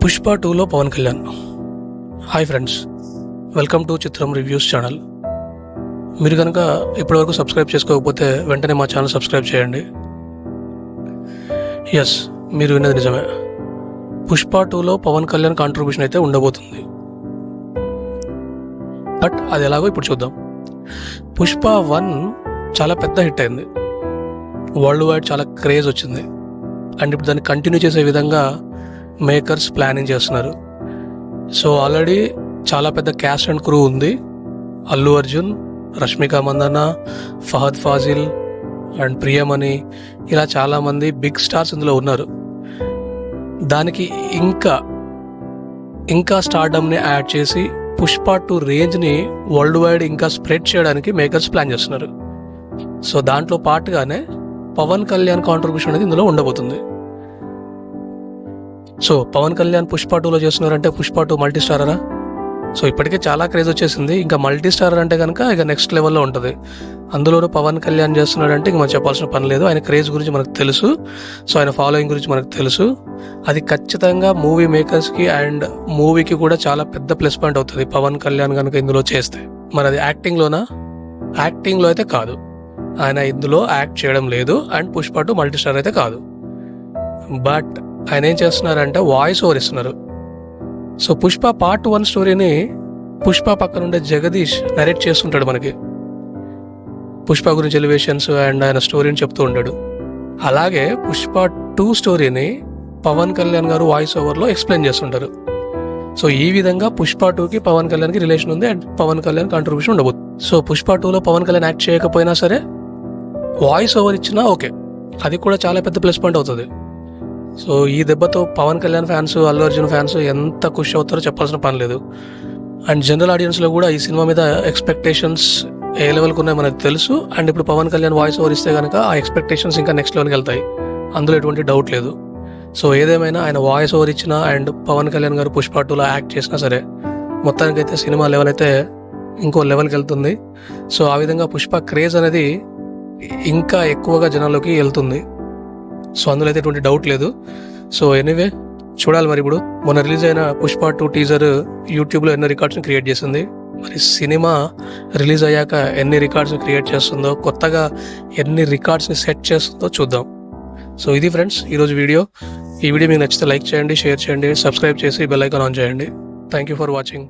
పుష్ప 2లో Pawan Kalyan. Hi friends, welcome to Chitram reviews channel. మీరు కనుక ఇప్పటివరకు సబ్స్క్రైబ్ చేసుకోకపోతే వెంటనే మా ఛానల్ సబ్స్క్రైబ్ చేయండి. ఎస్, మీరు విన్నది నిజమే. పుష్ప 2లో పవన్ కళ్యాణ్ కాంట్రిబ్యూషన్ అయితే ఉండబోతుంది. బట్ అది ఎలాగో ఇప్పుడు చూద్దాం. పుష్ప 1 చాలా పెద్ద హిట్ అయింది, వరల్డ్ వైడ్ చాలా క్రేజ్ వచ్చింది. అండ్ ఇప్పుడు దాన్ని కంటిన్యూ చేసే విధంగా మేకర్స్ ప్లానింగ్ చేస్తున్నారు. సో ఆల్రెడీ చాలా పెద్ద క్యాస్ట్ అండ్ క్రూ ఉంది. అల్లు అర్జున్, రష్మిక మందన్న, ఫహద్ ఫాజిల్ అండ్ ప్రియమణి, ఇలా చాలామంది బిగ్ స్టార్స్ ఇందులో ఉన్నారు. దానికి ఇంకా స్టార్డమ్ని యాడ్ చేసి పుష్ప 2 రేంజ్ని వరల్డ్ వైడ్ ఇంకా స్ప్రెడ్ చేయడానికి మేకర్స్ ప్లాన్ చేస్తున్నారు. సో దాంట్లో పాటుగానే పవన్ కళ్యాణ్ కాంట్రిబ్యూషన్ అనేది ఇందులో ఉండబోతుంది. సో పవన్ కళ్యాణ్ పుష్ప 2లో చేస్తున్నారంటే పుష్ప 2 మల్టీ స్టారరా? సో ఇప్పటికే చాలా క్రేజ్ వచ్చేసింది. ఇంకా మల్టీ స్టారర్ అంటే కనుక ఇక నెక్స్ట్ లెవెల్లో ఉంటుంది. అందులోనూ పవన్ కళ్యాణ్ చేస్తున్నాడంటే ఇంక మనం చెప్పాల్సిన పని లేదు. ఆయన క్రేజ్ గురించి మనకు తెలుసు, సో ఆయన ఫాలోయింగ్ గురించి మనకు తెలుసు. అది ఖచ్చితంగా మూవీ మేకర్స్కి అండ్ మూవీకి కూడా చాలా పెద్ద ప్లస్ పాయింట్ అవుతుంది పవన్ కళ్యాణ్ కనుక ఇందులో చేస్తే. మరి అది యాక్టింగ్లోనా? యాక్టింగ్లో అయితే కాదు, ఆయన ఇందులో యాక్ట్ చేయడం లేదు. అండ్ పుష్ప 2 మల్టీ స్టార్ అయితే కాదు. బట్ ఆయన ఏం చేస్తున్నారంటే వాయిస్ ఓవర్ ఇస్తున్నారు. సో పుష్ప పార్ట్ 1 స్టోరీని పుష్ప పక్కన ఉండే జగదీష్ నరేట్ చేస్తుంటాడు మనకి. పుష్ప గురించి ఎలివేషన్స్ అండ్ ఆయన స్టోరీని చెప్తూ ఉంటాడు. అలాగే పుష్ప 2 స్టోరీని పవన్ కళ్యాణ్ గారు వాయిస్ ఓవర్లో ఎక్స్ప్లెయిన్ చేస్తుంటారు. సో ఈ విధంగా పుష్ప 2కి పవన్ కళ్యాణ్కి రిలేషన్ ఉంది అండ్ పవన్ కళ్యాణ్ కాంట్రిబ్యూషన్ ఉండబోతుంది. సో పుష్ప 2లో పవన్ కళ్యాణ్ యాక్ట్ చేయకపోయినా సరే వాయిస్ ఓవర్ ఇచ్చినా ఓకే, అది కూడా చాలా పెద్ద ప్లస్ పాయింట్ అవుతుంది. సో ఈ దెబ్బతో పవన్ కళ్యాణ్ ఫ్యాన్స్, అల్లు అర్జున్ ఫ్యాన్స్ ఎంత ఖుషి అవుతారో చెప్పాల్సిన పని లేదు. అండ్ జనరల్ ఆడియన్స్లో కూడా ఈ సినిమా మీద ఎక్స్పెక్టేషన్స్ ఏ లెవెల్కి ఉన్నాయో మనకు తెలుసు. అండ్ ఇప్పుడు పవన్ కళ్యాణ్ వాయిస్ ఓవర్ ఇస్తే కనుక ఆ ఎక్స్పెక్టేషన్స్ ఇంకా నెక్స్ట్ లెవెల్కి వెళ్తాయి, అందులో ఎటువంటి డౌట్ లేదు. సో ఏదేమైనా ఆయన వాయిస్ ఓవర్ ఇచ్చినా అండ్ పవన్ కళ్యాణ్ గారు పుష్ప 2లో యాక్ట్ చేసినా సరే మొత్తానికైతే సినిమా లెవెల్ అయితే ఇంకో లెవెల్కి వెళ్తుంది. సో ఆ విధంగా పుష్ప క్రేజ్ అనేది ఇంకా ఎక్కువగా జనాల్లోకి వెళ్తుంది. సో అందులో అయితే ఎటువంటి డౌట్ లేదు. సో ఎనీవే చూడాలి మరి. ఇప్పుడు మొన్న రిలీజ్ అయిన పుష్ప 2 టీజర్ యూట్యూబ్లో ఎన్నో రికార్డ్స్ని క్రియేట్ చేసింది. మరి సినిమా రిలీజ్ అయ్యాక ఎన్ని రికార్డ్స్ని క్రియేట్ చేస్తుందో, కొత్తగా ఎన్ని రికార్డ్స్ని సెట్ చేస్తుందో చూద్దాం. సో ఇది ఫ్రెండ్స్ ఈరోజు వీడియో. ఈ వీడియో మీకు నచ్చితే లైక్ చేయండి, షేర్ చేయండి, సబ్స్క్రైబ్ చేసి బెల్ ఐకాన్ ఆన్ చేయండి. Thank you for watching.